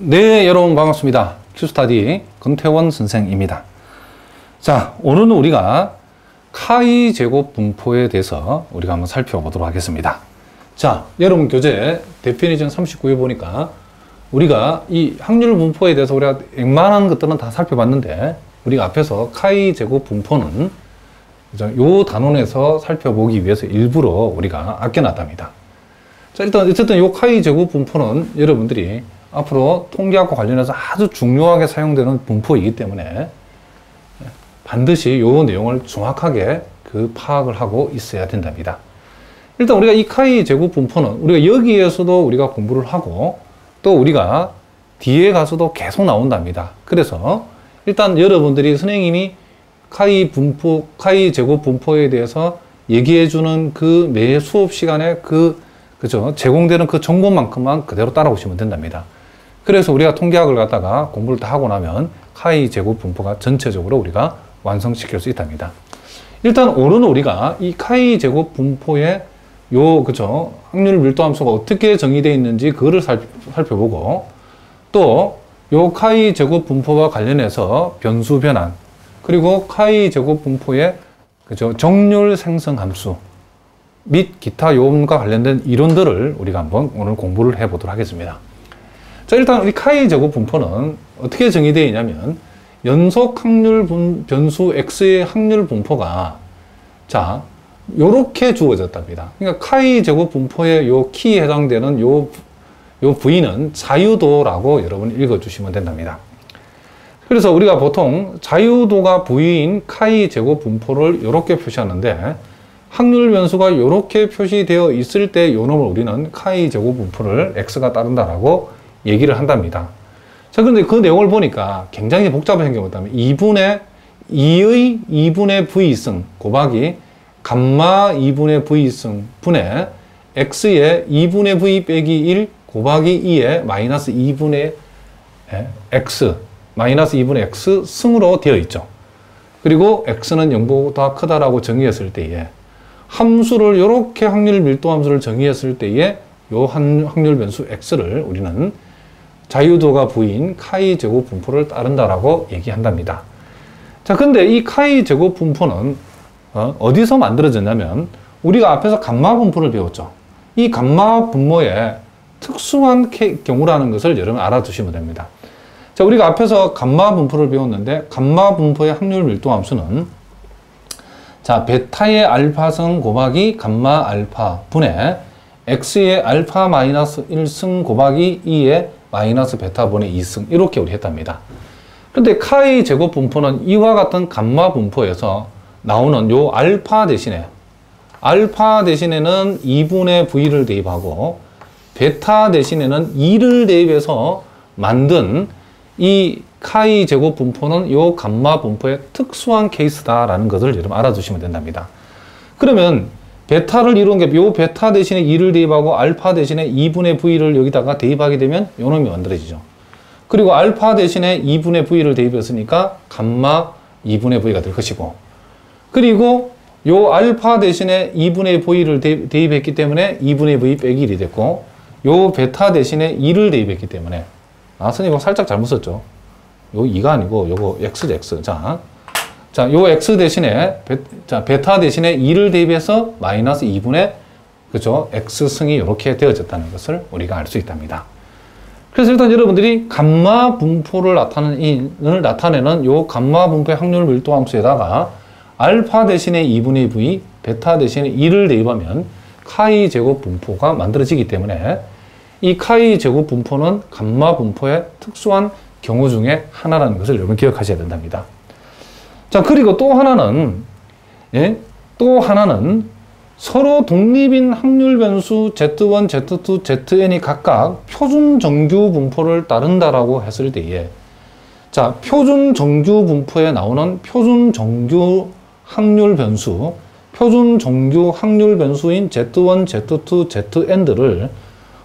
네, 여러분 반갑습니다. 큐스타디 권태원 선생입니다. 자, 오늘은 우리가 카이 제곱 분포에 대해서 우리가 한번 살펴보도록 하겠습니다. 자, 여러분 교재 데피니션 39에 보니까 우리가 이 확률 분포에 대해서 우리가 웬만한 것들은 다 살펴봤는데 우리가 앞에서 카이 제곱 분포는 요 단원에서 살펴보기 위해서 일부러 우리가 아껴놨답니다. 자, 일단 어쨌든 요 카이 제곱 분포는 여러분들이 앞으로 통계학과 관련해서 아주 중요하게 사용되는 분포이기 때문에 반드시 요 내용을 정확하게 파악을 하고 있어야 된답니다. 일단 우리가 이 카이 제곱 분포는 우리가 여기에서도 우리가 공부를 하고 또 우리가 뒤에 가서도 계속 나온답니다. 그래서 일단 여러분들이 선생님이 카이 제곱 분포에 대해서 얘기해주는 그 매 수업 시간에 제공되는 그 정보만큼만 그대로 따라오시면 된답니다. 그래서 우리가 통계학을 갖다가 공부를 다 하고 나면 카이 제곱 분포가 전체적으로 우리가 완성시킬 수 있답니다. 일단 오늘은 우리가 이 카이 제곱 분포의 확률 밀도 함수가 어떻게 정의되어 있는지 그거를 살펴보고 또 요 카이 제곱 분포와 관련해서 변수 변환 그리고 카이 제곱 분포의 정률 생성 함수 및 기타 요원과 관련된 이론들을 우리가 한번 오늘 공부를 해 보도록 하겠습니다. 자, 일단 우리 카이 제곱 분포는 어떻게 정의되어 있냐면 연속 확률 변수 x의 확률 분포가 요렇게 주어졌답니다. 그러니까 카이 제곱 분포의 요 키에 해당되는 요 v는 자유도라고 여러분 읽어주시면 된답니다. 그래서 우리가 보통 자유도가 v인 카이 제곱 분포를 이렇게 표시하는데 확률 변수가 이렇게 표시되어 있을 때 요 놈을 우리는 카이 제곱 분포를 x가 따른다라고 얘기를 한답니다. 자, 그런데 그 내용을 보니까 굉장히 복잡한 경우가 있다면 2분의 2분의 v승 곱하기 감마 2분의 v승 분의 x의 2분의 v 빼기 1 곱하기 2의 마이너스 2분의 x 마이너스 2분의 x 승으로 되어 있죠. 그리고 x는 0보다 크다라고 정의했을 때에 함수를 이렇게 확률 밀도 함수를 정의했을 때에 요 확률 변수 x를 우리는 자유도가 v인 카이 제곱 분포를 따른다라고 얘기한답니다. 자, 근데 이 카이 제곱 분포는 어디서 만들어졌냐면 우리가 앞에서 감마 분포를 배웠죠. 이 감마 분모의 특수한 경우라는 것을 여러분 알아두시면 됩니다. 자, 우리가 앞에서 감마 분포를 배웠는데 감마 분포의 확률 밀도 함수는 베타의 알파승 곱하기 감마 알파 분의 x의 알파 마이너스 1승 곱하기 2의 마이너스 베타분의 2승 이렇게 우리 했답니다. 그런데 카이 제곱 분포는 이와 같은 감마 분포에서 나오는 요 알파 대신에는 2분의 v를 대입하고 베타 대신에는 2를 대입해서 만든 이 카이 제곱 분포는 요 감마 분포의 특수한 케이스다라는 것을 여러분 알아두시면 된답니다. 그러면 베타를 이룬 게 요 베타 대신에 2를 대입하고 알파 대신에 2분의 v를 여기다가 대입하게 되면 요 놈이 만들어지죠. 그리고 알파 대신에 2분의 v를 대입했으니까 감마 2분의 v가 될 것이고 그리고 요 알파 대신에 2분의 v를 대입했기 때문에 2분의 v 빼기 1이 됐고 요 베타 대신에 2를 대입했기 때문에 선생님 살짝 잘못 썼죠. 요 2가 아니고 요거 x죠, x. 요 x 대신에 베타 대신에 2를 대입해서 마이너스 2분의 x승이 이렇게 되어졌다는 것을 우리가 알 수 있답니다. 그래서 일단 여러분들이 감마 분포를 나타내는 요 감마 분포의 확률 밀도 함수에다가 알파 대신에 2분의 v, 베타 대신에 2를 대입하면 카이 제곱 분포가 만들어지기 때문에 이 카이 제곱 분포는 감마 분포의 특수한 경우 중에 하나라는 것을 여러분 기억하셔야 된답니다. 자, 그리고 또 하나는 서로 독립인 확률 변수 Z1, Z2, Zn이 각각 표준 정규 분포를 따른다라고 했을 때에 표준 정규 분포에 나오는 표준 정규 확률 변수, 표준 정규 확률 변수인 Z1, Z2, Zn들을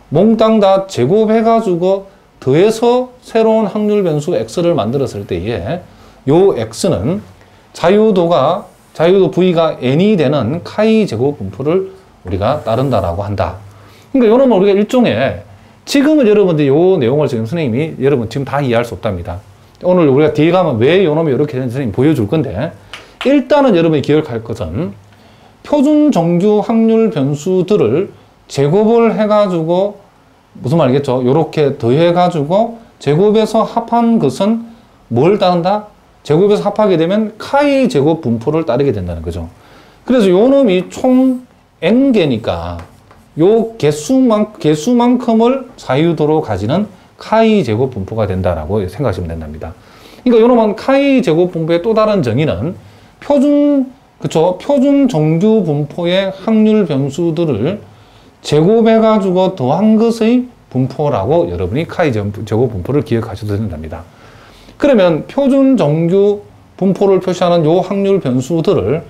몽땅 다 제곱해가지고 더해서 새로운 확률 변수 x를 만들었을 때에 요 x는 자유도 v가 n이 되는 카이 제곱 분포를 우리가 따른다라고 한다. 그러니까 이놈은 우리가 일종의 지금은 여러분들 요 내용을 지금 선생님이 여러분 지금 다 이해할 수 없답니다. 오늘 우리가 뒤에 가면 왜 요 놈이 이렇게 되는지 선생님 보여줄 건데, 일단은 여러분이 기억할 것은 표준 정규 확률 변수들을 제곱을 해가지고 무슨 말이겠죠? 요렇게 더해가지고 제곱해서 합한 것은 뭘 따른다? 제곱해서 합하게 되면 카이 제곱 분포를 따르게 된다는 거죠. 그래서 요 놈이 총 n개니까 요 개수만큼을 자유도로 가지는 카이 제곱 분포가 된다라고 생각하시면 된답니다. 그러니까 요 놈은 카이 제곱 분포의 또 다른 정의는 표준 정규 분포의 확률 변수들을 제곱해가지고 더한 것의 분포라고 여러분이 카이 제곱 분포를 기억하셔도 된답니다. 그러면 표준 정규 분포를 표시하는 요 확률 변수들을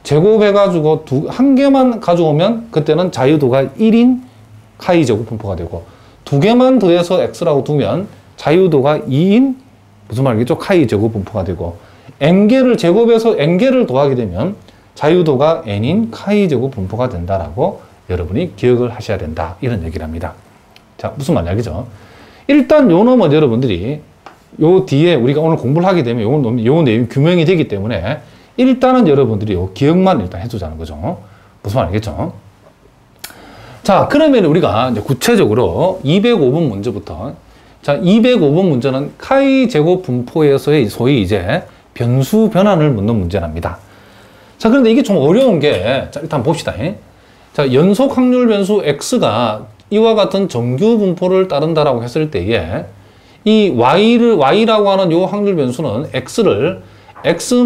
제곱해가지고 한 개만 가져오면 그때는 자유도가 1인 카이 제곱 분포가 되고, 두 개만 더해서 x라고 두면 자유도가 2인 무슨 말이겠죠? 카이 제곱 분포가 되고, n개를 제곱해서 n개를 더하게 되면 자유도가 n인 카이 제곱 분포가 된다라고 여러분이 기억을 하셔야 된다, 이런 얘기를 합니다. 자, 무슨 말이죠? 일단 요 놈은 여러분들이 요 뒤에 우리가 오늘 공부를 하게 되면 요 내용이 규명이 되기 때문에 일단은 여러분들이 요 기억만 일단 해두자는 거죠. 무슨 말이겠죠? 자, 그러면 우리가 이제 구체적으로 205번 문제부터, 자, 205번 문제는 카이 제곱 분포에서의 소위 이제 변수 변환을 묻는 문제랍니다. 자, 그런데 이게 좀 어려운 게, 자, 일단 봅시다. 자, 연속 확률 변수 x가 이와 같은 정규 분포를 따른다라고 했을 때에 이 y라고 하는 요 확률 변수는 x를 x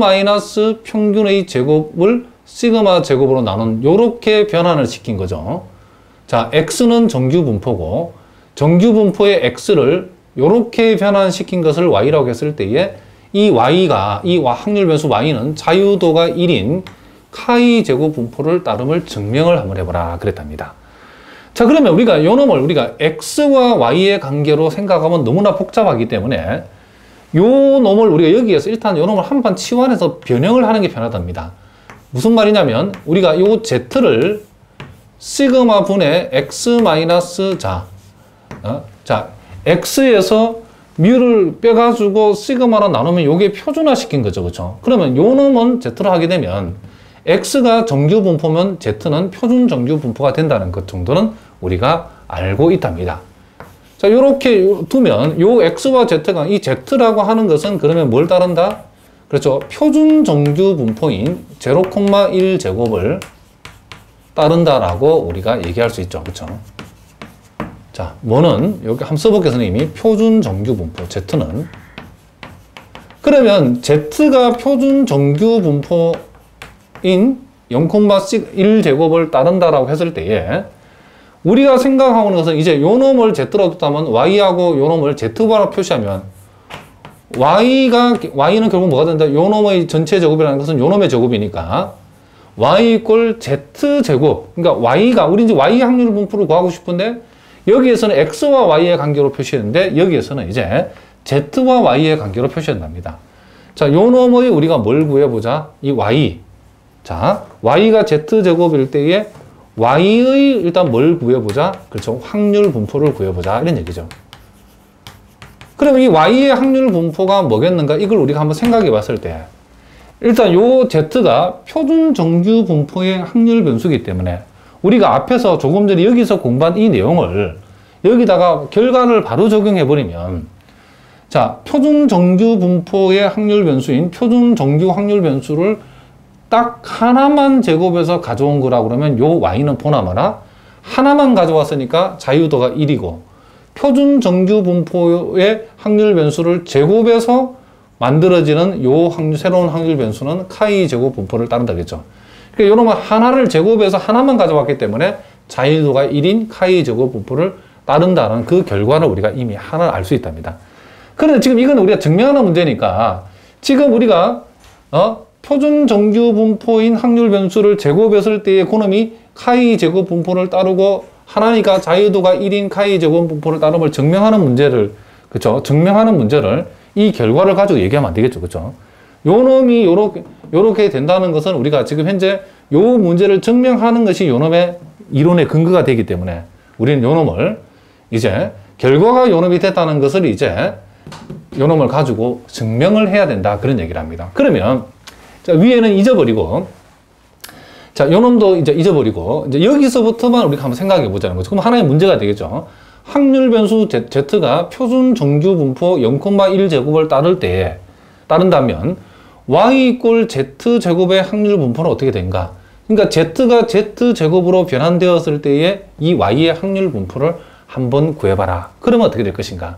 평균의 제곱을 시그마 제곱으로 나눈 요렇게 변환을 시킨 거죠. 자, x는 정규 분포고 정규 분포의 x를 요렇게 변환시킨 것을 y라고 했을 때에 이 확률 변수 y는 자유도가 1인 카이 제곱 분포를 따름을 증명을 한번 해보라 그랬답니다. 자, 그러면 우리가 요 놈을 우리가 x와 y의 관계로 생각하면 너무나 복잡하기 때문에 요 놈을 우리가 여기에서 일단 요 놈을 한번 치환해서 변형을 하는 게 편하답니다. 무슨 말이냐면 우리가 요 z를 시그마 분의 x 자, x에서 뮤를 빼가지고 시그마로 나누면 요게 표준화 시킨 거죠. 그렇죠? 그러면 요 놈은 z로 하게 되면 x가 정규 분포면 z는 표준 정규 분포가 된다는 것 정도는 우리가 알고 있답니다. 자, 요렇게 두면 요 x와 z가 이 z라고 하는 것은 그러면 뭘 따른다? 그렇죠. 표준 정규 분포인 0,1 제곱을 따른다라고 우리가 얘기할 수 있죠. 그렇죠? 자, 뭐는 여기 한번 써볼게요, 선생님이. 표준 정규 분포 z는, 그러면 z가 표준 정규 분포인 0,1 제곱을 따른다라고 했을 때에 우리가 생각하고 있는 것은 이제 요 놈을 z로 뒀다면 y하고 요 놈을 z바로 표시하면 y는 결국 뭐가 된다? 요 놈의 전체 제곱이라는 것은 요 놈의 제곱이니까 y 이꼴 z 제곱. 그러니까 우리 이제 y 확률 분포를 구하고 싶은데 여기에서는 x와 y의 관계로 표시했는데 여기에서는 이제 z와 y의 관계로 표시한답니다. 자, 요 놈의 우리가 뭘 구해보자? 이 y. 자, y가 z제곱일 때에 y의 일단 뭘 구해보자? 그렇죠. 확률 분포를 구해보자. 이런 얘기죠. 그러면 이 y의 확률 분포가 뭐겠는가? 이걸 우리가 한번 생각해 봤을 때 일단 요 z가 표준 정규 분포의 확률 변수이기 때문에 우리가 앞에서 조금 전에 여기서 공부한 이 내용을 여기다가 결과를 바로 적용해 버리면, 자, 표준 정규 분포의 확률 변수인 표준 정규 확률 변수를 딱 하나만 제곱해서 가져온 거라 그러면 요 y는 보나마나 하나만 가져왔으니까 자유도가 1이고 표준 정규 분포의 확률 변수를 제곱해서 만들어지는 요 새로운 확률 변수는 카이 제곱 분포를 따른다겠죠. 그러니까 요놈은 하나를 제곱해서 하나만 가져왔기 때문에 자유도가 1인 카이 제곱 분포를 따른다는 그 결과를 우리가 이미 하나 알 수 있답니다. 그런데 지금 이건 우리가 증명하는 문제니까 지금 우리가 표준 정규 분포인 확률 변수를 제곱했을 때의 그놈이 카이 제곱 분포를 따르고 하나니까 자유도가 1인 카이 제곱 분포를 따름을 증명하는 문제를, 그쵸? 증명하는 문제를 이 결과를 가지고 얘기하면 안 되겠죠. 그쵸? 요 놈이 요렇게 된다는 것은 우리가 지금 현재 요 문제를 증명하는 것이 요 놈의 이론의 근거가 되기 때문에 우리는 요 놈을 이제 결과가 요놈이 됐다는 것을 이제 요놈을 가지고 증명을 해야 된다. 그런 얘기를 합니다. 그러면 자, 위에는 잊어버리고 자, 요놈도 이제 잊어버리고 이제 여기서부터만 우리가 한번 생각해 보자는 거죠. 그럼 하나의 문제가 되겠죠. 확률 변수 Z가 표준 정규 분포 0,1제곱을 따른다면 Y 이꼴 Z제곱의 확률 분포는 어떻게 된가? 그러니까 Z가 Z제곱으로 변환되었을 때의 이 Y의 확률 분포를 한번 구해봐라. 그러면 어떻게 될 것인가?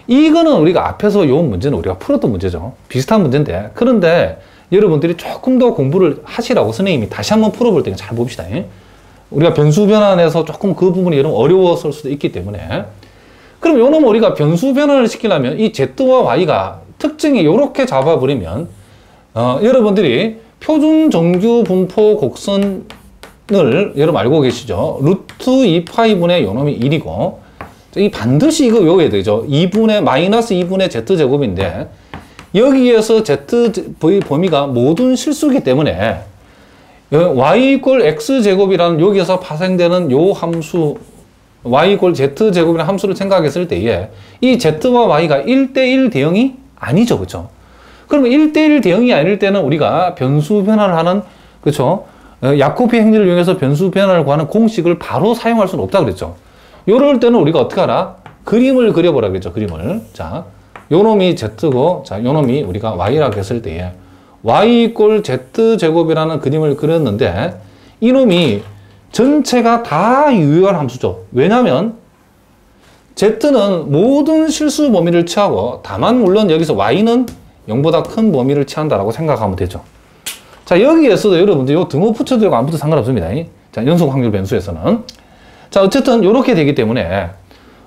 이거는 우리가 앞에서 요 문제는 우리가 풀었던 문제죠. 비슷한 문제인데. 그런데 여러분들이 조금 더 공부를 하시라고 선생님이 다시 한번 풀어볼 때는 잘 봅시다. 우리가 변수 변환에서 조금 그 부분이 여러분 어려웠을 수도 있기 때문에. 그럼 요놈 우리가 변수 변환을 시키려면 이 Z와 Y가 특징이 이렇게 잡아버리면 여러분들이 표준 정규 분포 곡선을 여러분 알고 계시죠? 루트 2파이분의 요놈이 1이고 이 반드시 이거 외워야 되죠. 2분의 마이너스 2분의 Z제곱인데 여기에서 Z 범위가 모든 실수이기 때문에 Y 이꼴 X제곱이라는 여기에서 파생되는 요 함수 Y 이꼴 Z제곱이라는 함수를 생각했을 때에 이 Z와 Y가 1대1 대응이 아니죠. 그렇죠? 그러면 1대1 대응이 아닐 때는 우리가 변수 변환을 하는 그렇죠? 야코비 행리를 이용해서 변수 변환을 구하는 공식을 바로 사용할 수는 없다 그랬죠. 요럴 때는 우리가 어떻게 하라? 그림을 그려보라 그랬죠. 그림을. 자, 요놈이 Z고, 자, 요놈이 우리가 Y라고 했을 때에 Y 이꼴 Z제곱이라는 그림을 그렸는데 이놈이 전체가 다 유효한 함수죠. 왜냐하면 Z는 모든 실수 범위를 취하고 다만 물론 여기서 Y는 0보다 큰 범위를 취한다라고 생각하면 되죠. 자, 여기에서도 여러분들 요 등호 붙여도 되고 안 붙어도 상관없습니다. 자, 연속 확률 변수에서는. 자, 어쨌든 요렇게 되기 때문에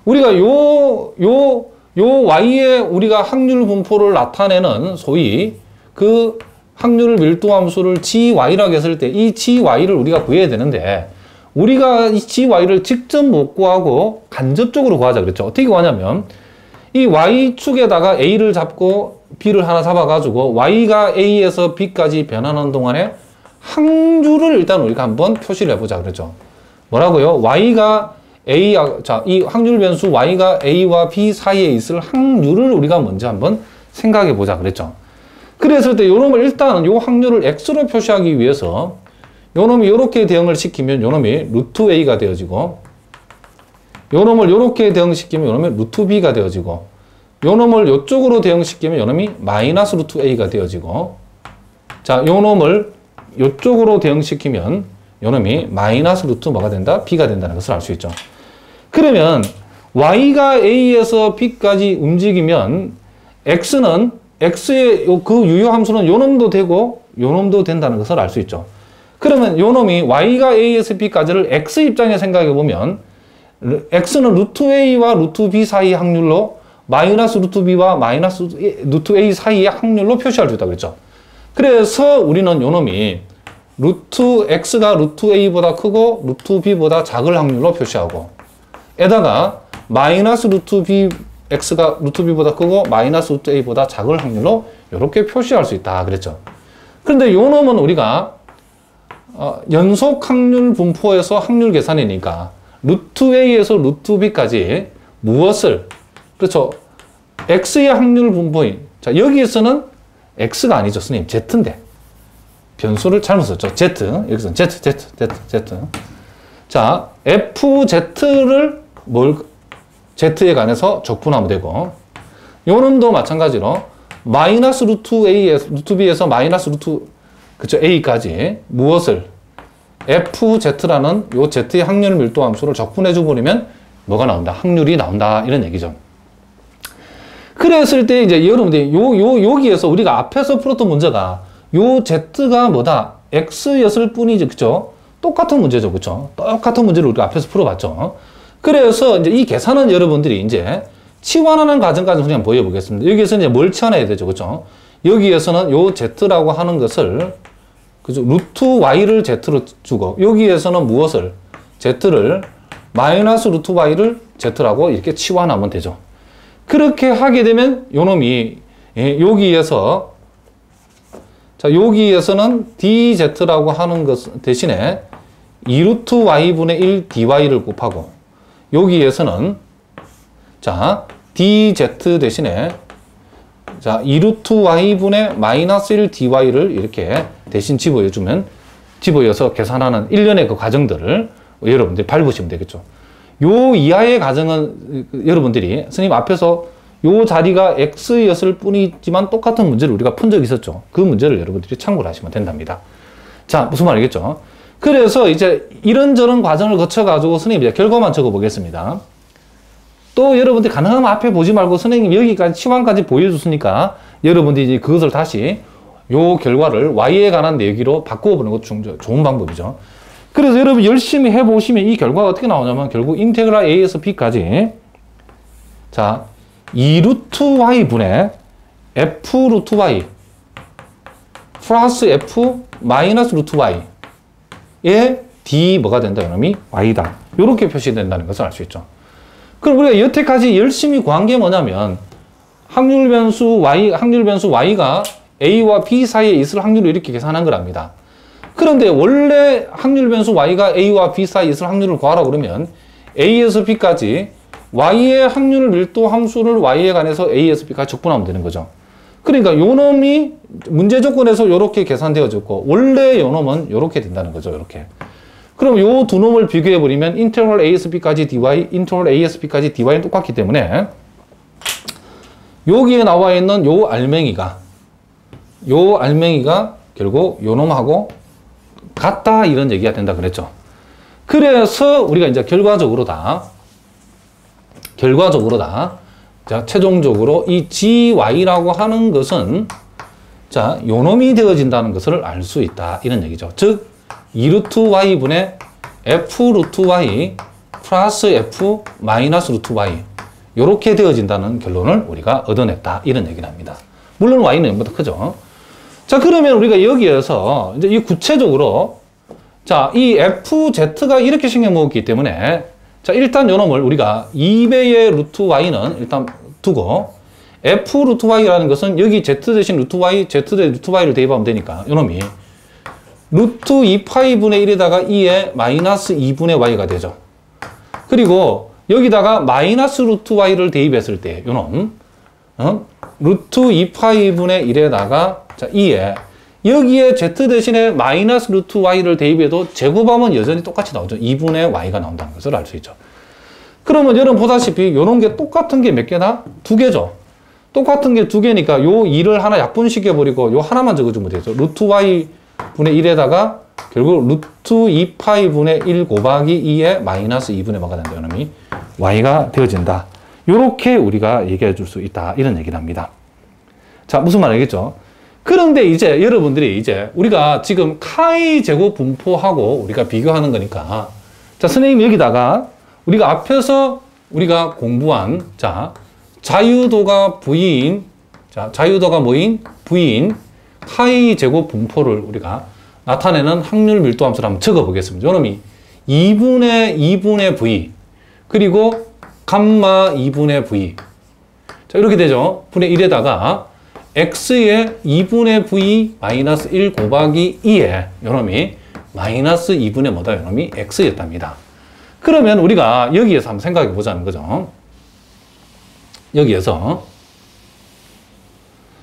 우리가 요 Y의 우리가 확률 분포를 나타내는 소위 그 확률 밀도 함수를 GY라고 했을 때 이 GY를 우리가 구해야 되는데 우리가 이 GY를 직접 못 구하고 간접적으로 구하자 그랬죠. 어떻게 구하냐면 이 Y축에다가 A를 잡고 B를 하나 잡아가지고 Y가 A에서 B까지 변하는 동안에 항률을 일단 우리가 한번 표시를 해보자 그랬죠. 뭐라고요? Y가 A, 자, 이 확률 변수 Y가 A와 B 사이에 있을 확률을 우리가 먼저 한번 생각해 보자 그랬죠. 그랬을 때 요놈을 일단 요 확률을 X로 표시하기 위해서 요놈이 요렇게 대응을 시키면 요놈이 루트 A가 되어지고 요놈을 요렇게 대응시키면 요놈이 루트 B가 되어지고 요놈을 요쪽으로 대응시키면 요놈이 마이너스 루트 A가 되어지고 자, 요놈을 요쪽으로 대응시키면 요놈이 마이너스 루트 뭐가 된다? B가 된다는 것을 알 수 있죠. 그러면 Y가 A에서 B까지 움직이면 X는 X의 그 유효 함수는 요놈도 되고 요놈도 된다는 것을 알 수 있죠. 그러면 요놈이 Y가 A에서 B까지를 X 입장에 생각해 보면 X는 루트 A와 루트 B 사이의 확률로 마이너스 루트 B와 마이너스 루트 A 사이의 확률로 표시할 수 있다고 그랬죠. 그래서 우리는 요놈이 루트 X가 루트 A보다 크고 루트 B보다 작을 확률로 표시하고 에다가 마이너스 루트 B X가 루트 B보다 크고 마이너스 루트 A보다 작을 확률로 이렇게 표시할 수 있다 그랬죠. 그런데 요 놈은 우리가 연속 확률 분포에서 확률 계산이니까 루트 A에서 루트 B까지 무엇을 그렇죠. X의 확률 분포인 자 여기에서는 X가 아니죠. 선생님 Z인데 변수를 잘못 썼죠. Z 여기서는 Z 자 FZ를 Z에 관해서 적분하면 되고 요 놈도 마찬가지로 마이너스 루트 A에서 루트 B에서 마이너스 루트 그쵸 A까지 무엇을 FZ라는 요 Z의 확률 밀도 함수를 적분해 줘버리면 뭐가 나온다? 확률이 나온다. 이런 얘기죠. 그랬을 때 이제 여러분들이 여기에서 우리가 앞에서 풀었던 문제가 요 Z가 뭐다? X였을 뿐이지. 그쵸? 똑같은 문제죠. 그쵸? 똑같은 문제를 우리가 앞에서 풀어봤죠. 그래서 이제 이 계산은 여러분들이 이제 치환하는 과정까지 그냥 보여보겠습니다. 여기에서 이제 뭘 치환해야 되죠. 그쵸? 여기에서는 요 Z라고 하는 것을 그죠? 루트 Y를 Z로 주고 여기에서는 무엇을? Z를 마이너스 루트 Y를 Z라고 이렇게 치환하면 되죠. 그렇게 하게 되면 요놈이 여기에서 자 여기에서는 DZ라고 하는 것 대신에 2루트 Y분의 1 DY를 곱하고 여기에서는 자, dz 대신에 자, 2루트 y분의 마이너스 1 dy를 이렇게 대신 집어여서 계산하는 일련의 그 과정들을 여러분들이 밟으시면 되겠죠. 요 이하의 과정은 여러분들이 선생님 앞에서 요 자리가 x였을 뿐이지만 똑같은 문제를 우리가 푼 적이 있었죠. 그 문제를 여러분들이 참고를 하시면 된답니다. 자, 무슨 말이겠죠? 그래서 이제 이런저런 과정을 거쳐가지고 선생님 이제 결과만 적어 보겠습니다. 또 여러분들이 가능하면 앞에 보지 말고 선생님 여기까지 치환까지 보여줬으니까 여러분들이 이제 그것을 다시 요 결과를 y에 관한 내기로 바꾸어보는 것도 좋은 방법이죠. 그래서 여러분 열심히 해보시면 이 결과가 어떻게 나오냐면 결국 인테그랄 a에서 b까지 자 2루트 y분의 f 루트 y 플러스 f 마이너스 루트 y의 d 뭐가 된다? 이놈이 y다. 이렇게 표시된다는 것을 알 수 있죠. 그럼 우리가 여태까지 열심히 구한 게 뭐냐면 확률 변수 y가 a와 b 사이에 있을 확률을 이렇게 계산한 거랍니다. 그런데 원래 확률 변수 y가 a와 b 사이에 있을 확률을 구하라고 그러면 a에서 b까지 y의 확률 밀도 함수를 y에 관해서 a에서 b까지 적분하면 되는 거죠. 그러니까 요 놈이 문제 조건에서 이렇게 계산되어졌고 원래 요 놈은 이렇게 된다는 거죠. 이렇게. 그럼 요 두 놈을 비교해 버리면 인테그랄 a에서 b까지 dy, 인테그랄 a에서 b까지 dy는 똑같기 때문에 여기에 나와 있는 요 알맹이가 결국 요 놈하고 같다 이런 얘기가 된다 그랬죠. 그래서 우리가 이제 결과적으로 다 자, 최종적으로 이 gy라고 하는 것은 자, 요 놈이 되어진다는 것을 알 수 있다 이런 얘기죠. 즉 2루트 y분의 f 루트 y 플러스 f 마이너스 루트 y 요렇게 되어진다는 결론을 우리가 얻어냈다 이런 얘기를 합니다. 물론 y는 0보다 크죠. 자, 그러면 우리가 여기에서 이제 이 구체적으로 자, 이 fz가 이렇게 생겨먹었기 때문에 자, 일단 요 놈을 우리가 2배의 루트 y는 일단 두고 f 루트 y라는 것은 여기 z 대신 루트 y, z 대 루트 y를 대입하면 되니까 요 놈이 루트 2파이분의 1에다가 2에 마이너스 2분의 y가 되죠. 그리고 여기다가 마이너스 루트 y를 대입했을 때 요 놈 루트 2파이분의 1에다가 자 2에 여기에 z 대신에 마이너스 루트 y를 대입해도 제곱하면 여전히 똑같이 나오죠. 2분의 y가 나온다는 것을 알 수 있죠. 그러면 여러분 보다시피 요런 게 똑같은 게 몇 개나? 2개죠. 똑같은 게 2개니까 요 2를 하나 약분시켜버리고 요 하나만 적어주면 되죠. 루트 y 분의 1에다가 결국 루트 2파이분의 1 곱하기 2에 마이너스 2분의 뭐가 된다. 이놈이 y가 되어진다. 요렇게 우리가 얘기해 줄 수 있다. 이런 얘기를 합니다. 자, 무슨 말 알겠죠? 그런데 이제 여러분들이 이제 우리가 지금 카이 제곱 분포하고 우리가 비교하는 거니까 자, 선생님 여기다가 우리가 앞에서 우리가 공부한 자, 자유도가 V인 자, 자유도가 뭐인? V인 카이 제곱 분포를 우리가 나타내는 확률 밀도 함수를 한번 적어 보겠습니다. 요놈이 2분의 V 그리고 감마 2분의 V 자, 이렇게 되죠. 분의 1에다가 x의 2분의 v 마이너스 1 곱하기 2에 요놈이 마이너스 2분의 뭐다? 요놈이 x였답니다. 그러면 우리가 여기에서 한번 생각해 보자는 거죠. 여기에서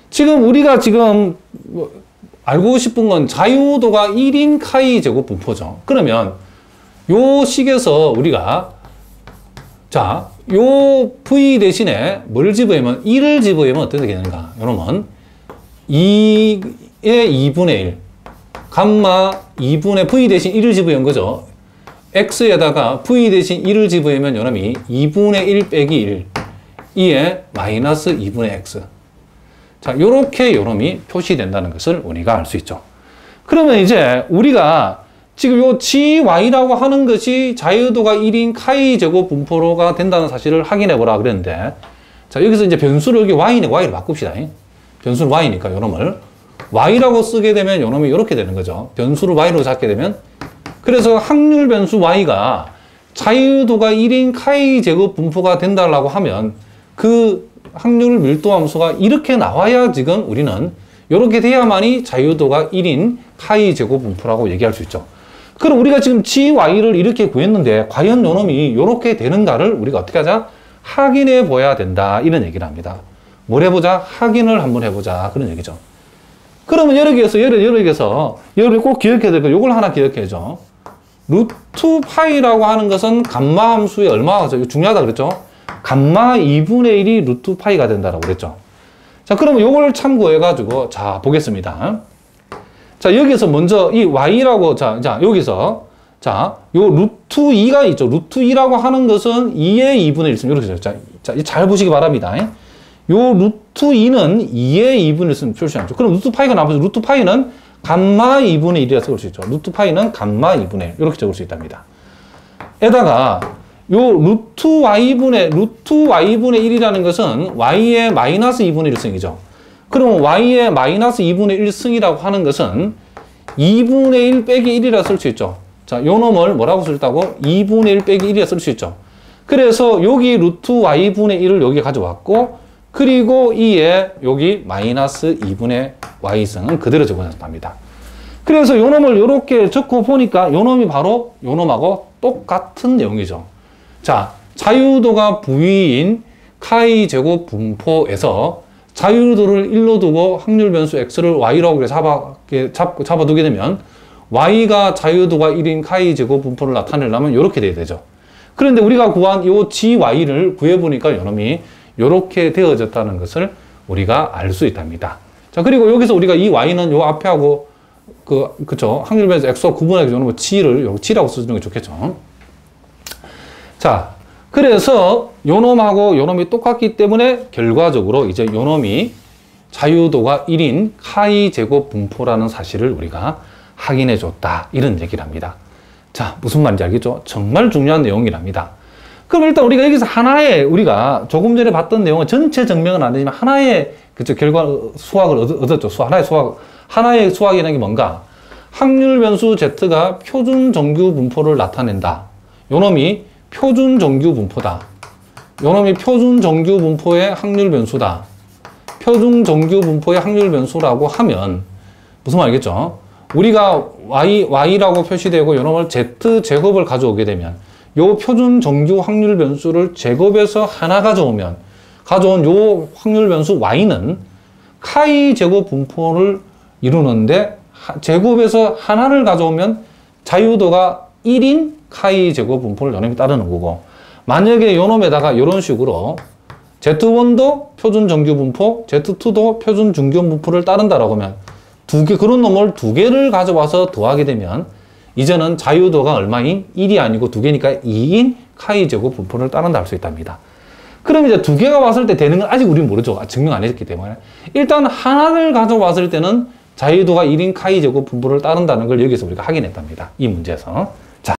지금 우리가 지금 알고 싶은 건 자유도가 1인 카이 제곱 분포죠. 그러면 요 식에서 우리가 자, 요 v 대신에 뭘 집어넣으면 1을 집어넣으면 어떻게 되는가? 요놈은 2의 2분의 1 감마 2분의 v 대신 1을 집어넣은 거죠. x에다가 v 대신 1을 집어넣으면 요놈이 2분의 1 빼기 1 2에 마이너스 2분의 x 자, 요렇게 요놈이 표시된다는 것을 우리가 알 수 있죠. 그러면 이제 우리가 지금 요 gy라고 하는 것이 자유도가 1인 카이 제곱 분포로가 된다는 사실을 확인해 보라 그랬는데 자, 여기서 이제 변수를 여기 y네, y를 바꿉시다. 변수는 y니까 요놈을 y라고 쓰게 되면 요놈이 이렇게 되는 거죠. 변수를 y로 잡게 되면 그래서 확률 변수 y가 자유도가 1인 카이 제곱 분포가 된다라고 하면 그 확률 밀도 함수가 이렇게 나와야 지금 우리는 이렇게 돼야만이 자유도가 1인 카이 제곱 분포라고 얘기할 수 있죠. 그럼 우리가 지금 GY를 이렇게 구했는데 과연 요놈이 이렇게 되는가를 우리가 어떻게 하자? 확인해 보아야 된다. 이런 얘기를 합니다. 뭘 해보자? 확인을 한번 해보자. 그런 얘기죠. 그러면 여러분이 꼭 기억해야 될 거, 요걸 하나 기억해야죠. 루트 파이라고 하는 것은 감마 함수의 얼마가 중요하다 그랬죠? 감마 2분의 1이 루트 파이가 된다라고 그랬죠. 자, 그러면 요걸 참고해가지고, 자, 보겠습니다. 자, 여기서 먼저 이 y라고, 자, 여기서, 자, 요 루트 2가 있죠. 루트 2라고 하는 것은 2의 2분의 1 쓰면 이렇게 되죠. 자, 잘 보시기 바랍니다. 요 루트 2는 2의 2분의 1 쓰면 표시하죠. 그럼 루트 파이가 나머지 루트 파이는 감마 2분의 1이라 적을 수 있죠. 루트 파이는 감마 2분의 1 이렇게 적을 수 있답니다. 에다가 요 루트 y분의 1이라는 것은 y의 마이너스 2분의 1승이죠. 그러면 y의 마이너스 2분의 1승이라고 하는 것은 2분의 1 빼기 1이라 쓸 수 있죠. 자, 요 놈을 뭐라고 쓸 수 있다고? 2분의 1 빼기 1이라 쓸 수 있죠. 그래서 여기 루트 y분의 1을 여기 가져왔고, 그리고 이에 여기 마이너스 2분의 y승은 그대로 적어놨답니다. 그래서 요 놈을 이렇게 적고 보니까 요 놈이 바로 요 놈하고 똑같은 내용이죠. 자, 자유도가 부위인 카이 제곱 분포에서 자유도를 1로 두고 확률 변수 x를 y라고 잡아두게 되면 y가 자유도가 1인 카이 제곱 분포를 나타내려면 이렇게 돼야 되죠. 그런데 우리가 구한 이 gy를 구해보니까 요놈이 이렇게 되어졌다는 것을 우리가 알 수 있답니다. 자, 그리고 여기서 우리가 이 y는 요 앞에 하고 그쵸, 확률 변수 x와 구분하기 전에 g라고 써주는 게 좋겠죠. 자, 그래서 요놈하고 요놈이 똑같기 때문에 결과적으로 이제 요놈이 자유도가 1인 카이 제곱 분포라는 사실을 우리가 확인해 줬다. 이런 얘기를 합니다. 자, 무슨 말인지 알겠죠? 정말 중요한 내용이랍니다. 그럼 일단 우리가 여기서 하나의, 우리가 조금 전에 봤던 내용은 전체 증명은 안 되지만 하나의 그쵸, 결과 수학을 얻었죠. 하나의 수학이라는 게 뭔가? 확률 변수 z가 표준 정규 분포를 나타낸다. 요놈이 표준 정규 분포다. 요놈이 표준 정규 분포의 확률 변수다. 표준 정규 분포의 확률 변수라고 하면 무슨 말이겠죠? 우리가 y라고 표시되고 요놈을 z제곱을 가져오게 되면 요 표준 정규 확률 변수를 제곱해서 하나 가져온 요 확률 변수 y는 카이 제곱 분포를 이루는데 제곱에서 하나를 가져오면 자유도가 1인 카이 제곱 분포를 요놈이 따르는 거고, 만약에 요놈에다가 이런 식으로 Z1도 표준 정규 분포, Z2도 표준 중규 분포를 따른다라고 하면 그런 놈을 두 개를 가져와서 더하게 되면 이제는 자유도가 얼마인? 1이 아니고 두 개니까 2인 카이 제곱 분포를 따른다 할 수 있답니다. 그럼 이제 두 개가 왔을 때 되는 건 아직 우리는 모르죠. 증명 안 했기 때문에. 일단 하나를 가져왔을 때는 자유도가 1인 카이 제곱 분포를 따른다는 걸 여기서 우리가 확인했답니다. 이 문제에서.